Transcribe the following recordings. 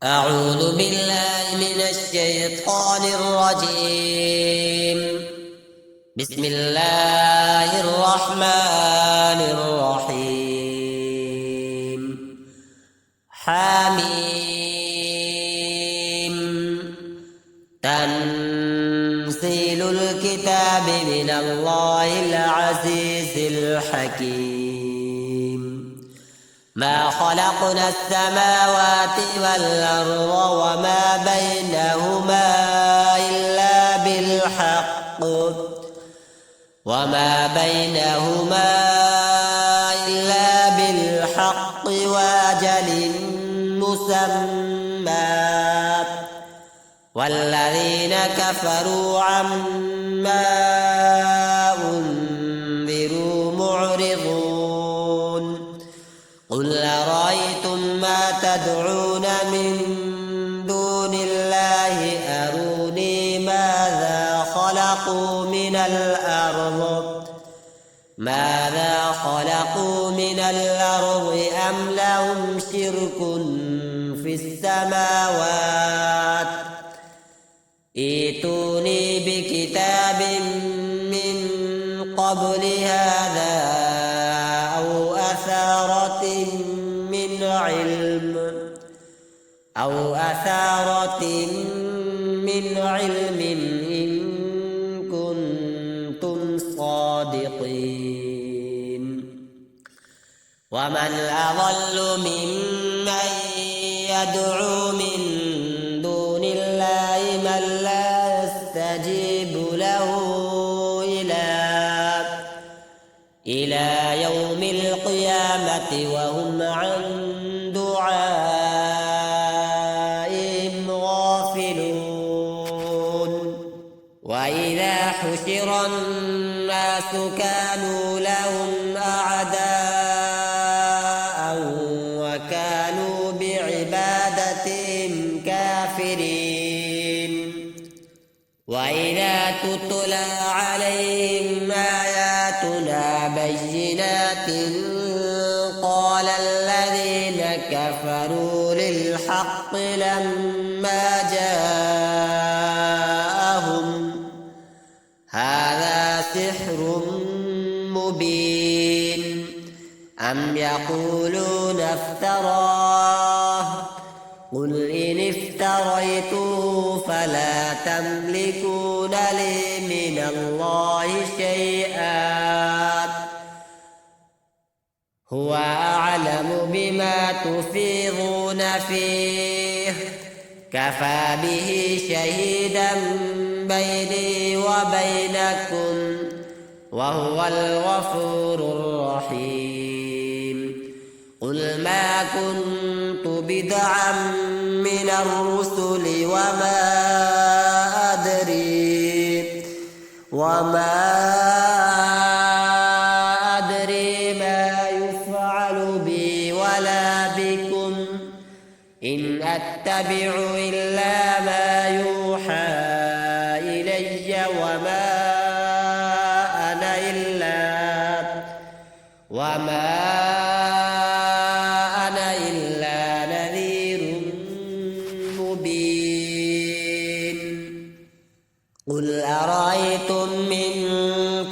أعوذ بالله من الشيطان الرجيم. بسم الله الرحمن الرحيم. حميم. تنزيل الكتاب من الله العزيز الحكيم. ما خلقنا السماوات والأرض وما بينهما إلا بالحق وأجل مسمى والذين كفروا عما أنذروا معرضون. قل أرأيتم ما تدعون من دون الله أروني ماذا خلقوا من الأرض أم لهم شرك في السماوات ائتوني بكتاب من قبل هذا أو أثارة من علم إن كنتم صادقين. ومن أضل ممن يدعو من دون الله من لا يستجيب له إلى يوم القيامة وهم عن دعائهم غافلون. وإذا حشر الناس كانوا لهم أعداء وكانوا بعبادتهم كافرين. وإذا تتلى عليهم آياتنا بينات قال الذين كفروا للحق لما جاءهم هذا سحر مبين أم يقولون افتراه قل إن افتريته فلا تملكون لي من الله شيئا هو أعلم بما تفيضون فيه كفى به شهيدا بيني وبينكم وهو الغفور الرحيم. قل ما كنت بدعا من الرسل وما أدري ما يفعل بي ولا بكم إن أتبع إلا ما يوحى إلي وما أنا إلا نذير مبين. قل أرأيتم إن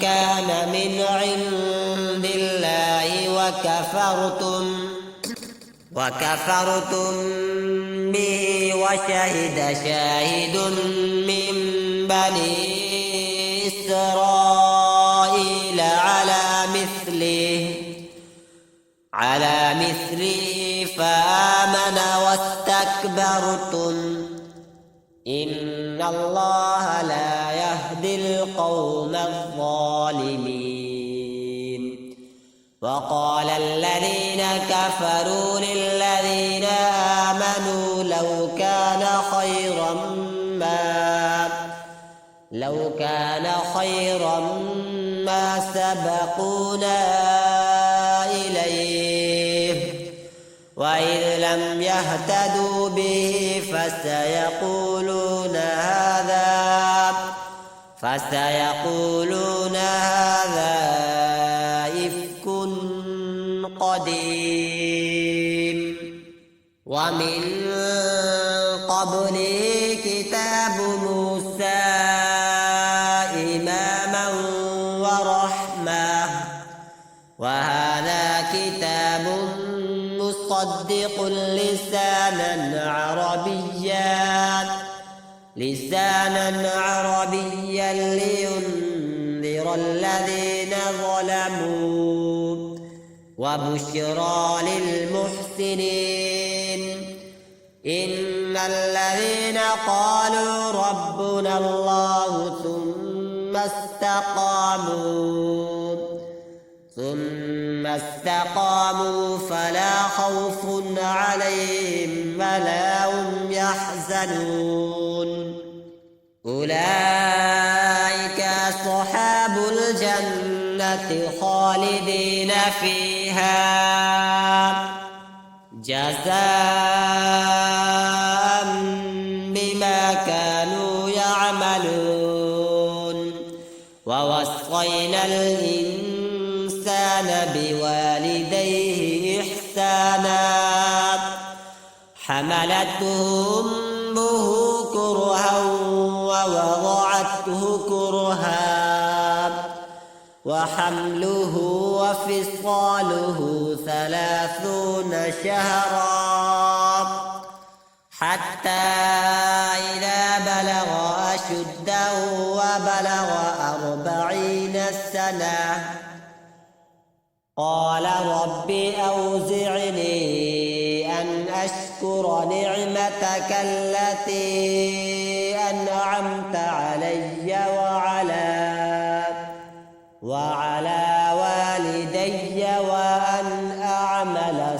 كان من عند الله وكفرتم به وشهد شاهد من بني إسرائيل على مثله فآمن واستكبرتم إن الله لا يهدي القوم الظالمين. وقال الذين كفروا للذين آمنوا لو كان خيرا ما سبقونا إليه وإذ لم يهتدوا به فسيقولون هذا إفك قديم. ومن قبله كتاب موسى إماما ورحمة وهذا كتاب مصدق لسانا عربيا لينذر الذين ظلموا وبشرى للمحسنين إن الذين قالوا ربنا الله ثم استقاموا فلا خوف عليهم ولا هم يحزنون أولئك أصحاب الجنة خالدين فيها جزاء بما كانوا يعملون ووصينا الإنسان بوالديه إحسانا حملته أمه كرها ووضعته كرها وحمله وفصاله 30 شهرا حتى إذا بلغ أشده وبلغ 40 سنة قال رب أوزعني أن أشكر نعمتك التي أنعمت علي وعلى والدي وأن أعمل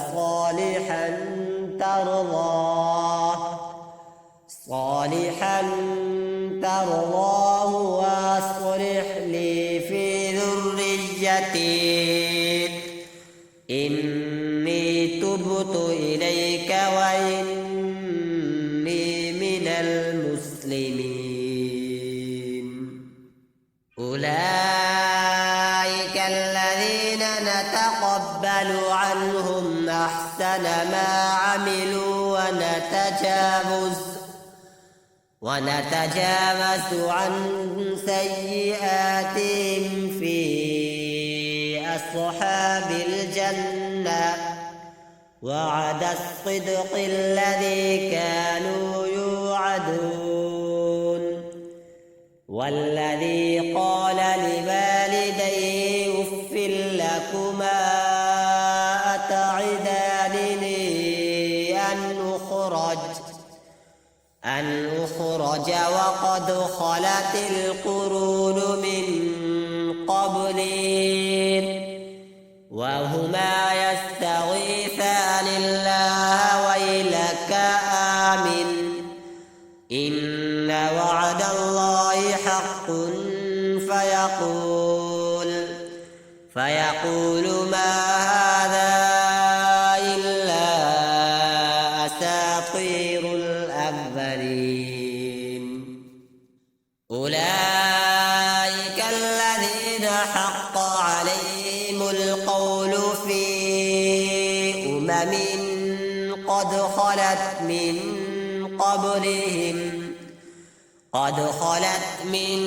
صالحا ترضاه وأصلح لي في ذريتي إني تبت إليك وإني من المسلمين أولئك الذين نتقبل عنهم أحسن ما عملوا ونتجاوز عن سيئاتهم في أصحاب الجنة وعد الصدق الذي كانوا يوعدون والذي قال لوالديه أف لكما أتعدانني أن أخرج وقد خلت القرون من قبلي وهما يستغيثان الله ويلك آمن إن وعد الله حق فيقول ما هذا إلا أساطير الأولين أولئك الذين حق عليهم القول في قد خلت من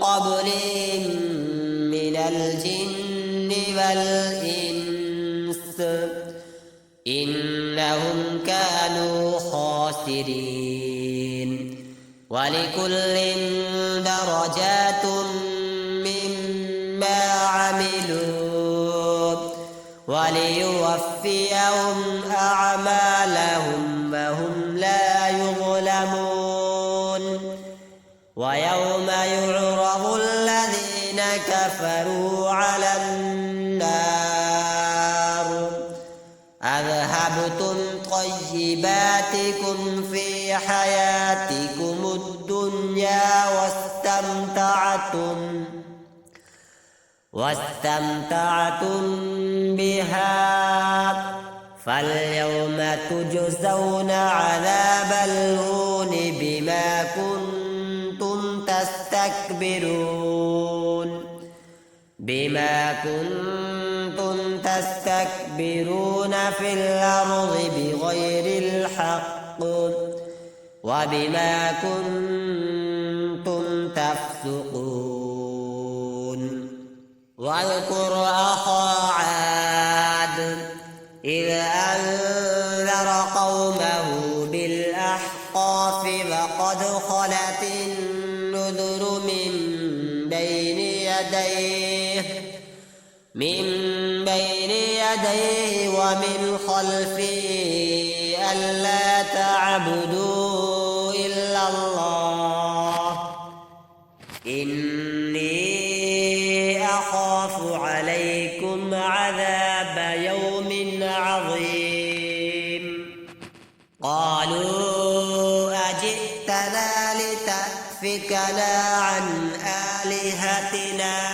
قبلهم من الجن والإنس إنهم كانوا خاسرين ولكل درجات مما عملوا وليوفيهم أعمالهم وهم لا يظلمون ويوم يعرض الذين كفروا على النار أذهبتم طيباتكم في حياتكم الدنيا واستمتعتم بها فاليوم تجزون عذاب الهون بما كنتم تستكبرون في الأرض بغير الحق وبما كنتم تفسقون واذكر أخا عاد إذ أنذر قومه بالأحقاف فقد خلت النذر من بين يديه ومن خلفه ألا تعبدوا إلا الله إني أخاف عليكم عذاب يوم عظيم قالوا أجئتنا لتأفكنا عن آلهتنا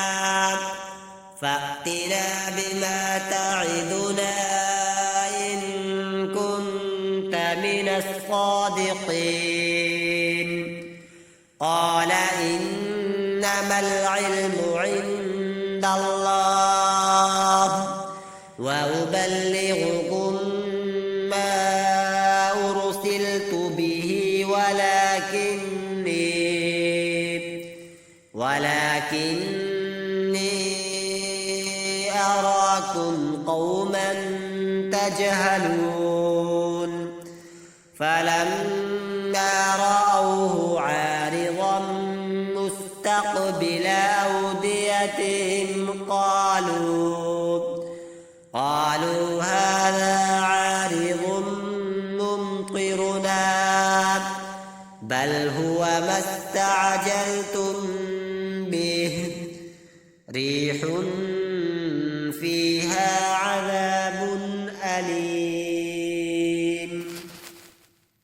فأتنا بما تعدنا إن كنت من الصادقين قال إنما العلم عند الله وأبلغكم ما أرسلت به ولكني أراكم قوما تجهلون فلما رأوه عارضا مستقبل أوديتهم قالوا هذا عارض ممطرنا بل هو ما استعجلتم به ريح فيها عذاب أليم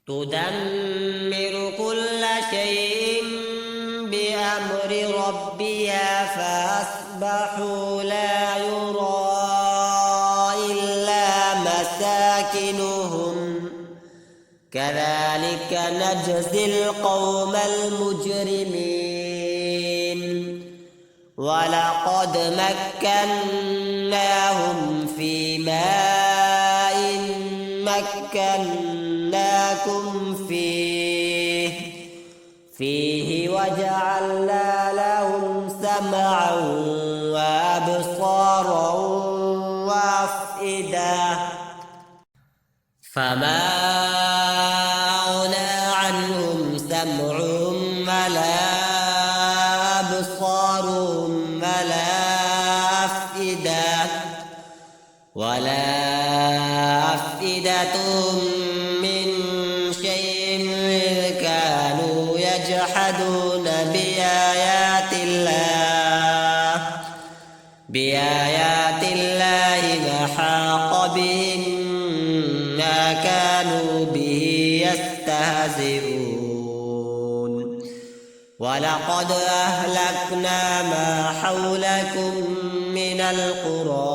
تدمر كل شيء بأمر ربها فأصبحوا لا يرى إلا مساكنهم كذلك نجزي القوم المجرمين ولقد مكناهم في ماء مكناكم فيه وجعلنا لهم سمعا وأبصارا وأفئدة فما أغنى عنهم سمعهم ولا أبصارهم ولا أفئدتهم من شيء إذ كانوا يجحدون بآيات الله وحاق بهم ما كانوا به يستهزئون ولقد أهلكنا ما حولكم من القرى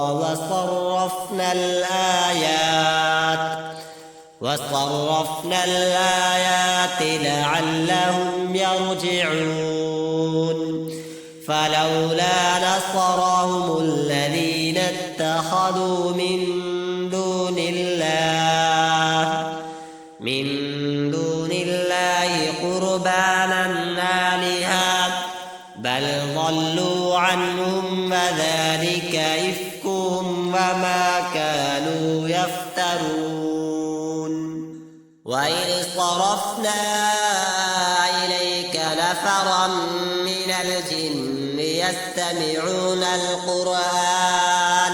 وصرفنا الآيات لعلهم يرجعون فلولا نصرهم الذين اتخذوا من دون الله قربانا آلهة بل ضلوا عنهم وذلك إفكهم وما كانوا يفترون وإذ صرفنا إليك نفرا من الجن يستمعون القرآن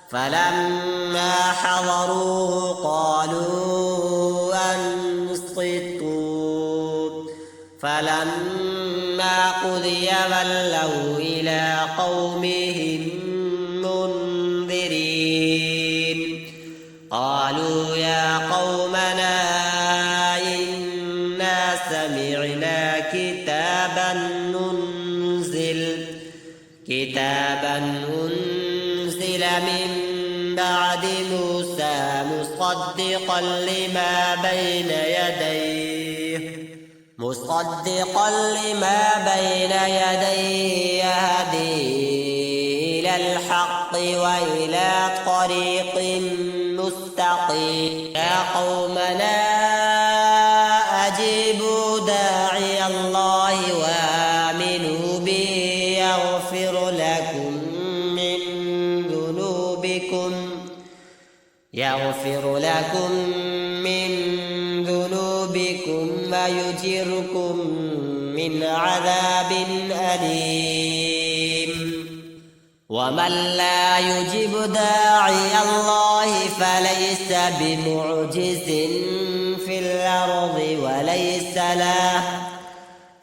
فلما حضروه قالوا أنصتوا فلما قضي ولوا إلى قومهم منذرين قالوا يا قومنا إنا سمعنا كتابا أنزل من بعد موسى مصدقا لما بين يديه يهدي إلى الحق وإلى طريق مستقيم يا قومنا أجيبوا لكم من ذنوبكم ويجركم من عذاب أليم ومن لا يجب داعي الله فليس بمعجز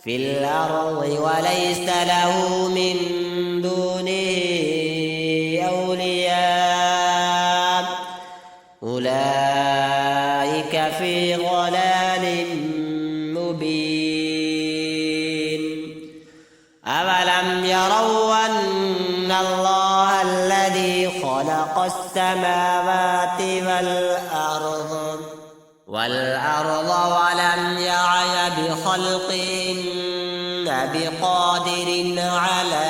في الأرض وليس له من دونه أولياء أولئك في ضلال مبين أولم يروا أن الله الذي خلق السماوات والأرض ولم يعي بخلقهن بقادر على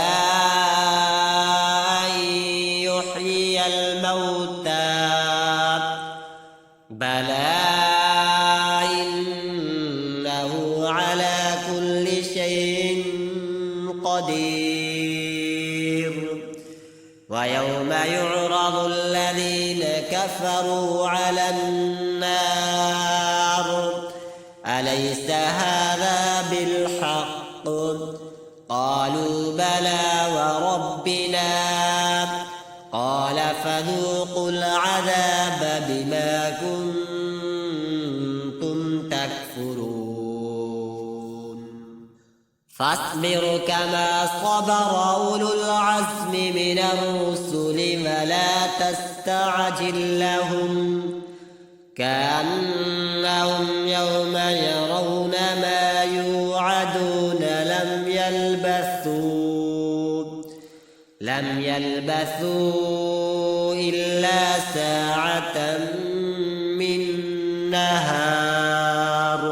أن يحيي الموتى بلى إنه على كل شيء قدير ويوم يعرض الذين كفروا على النار أليس هذا بالحق قالوا بلى وربنا قال فذوقوا العذاب بما كنتم تكفرون فاصبر كما صبر أولو العزم من الرسل ولا تستعجل لهم كأنهم يوم يرون ما يوعدون لم يلبثوا إلا ساعة من نهار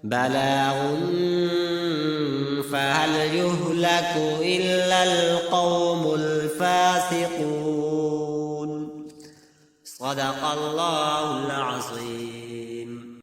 بلاغ فهل يهلك إلا القوم الفاسقون صدق الله العظيم.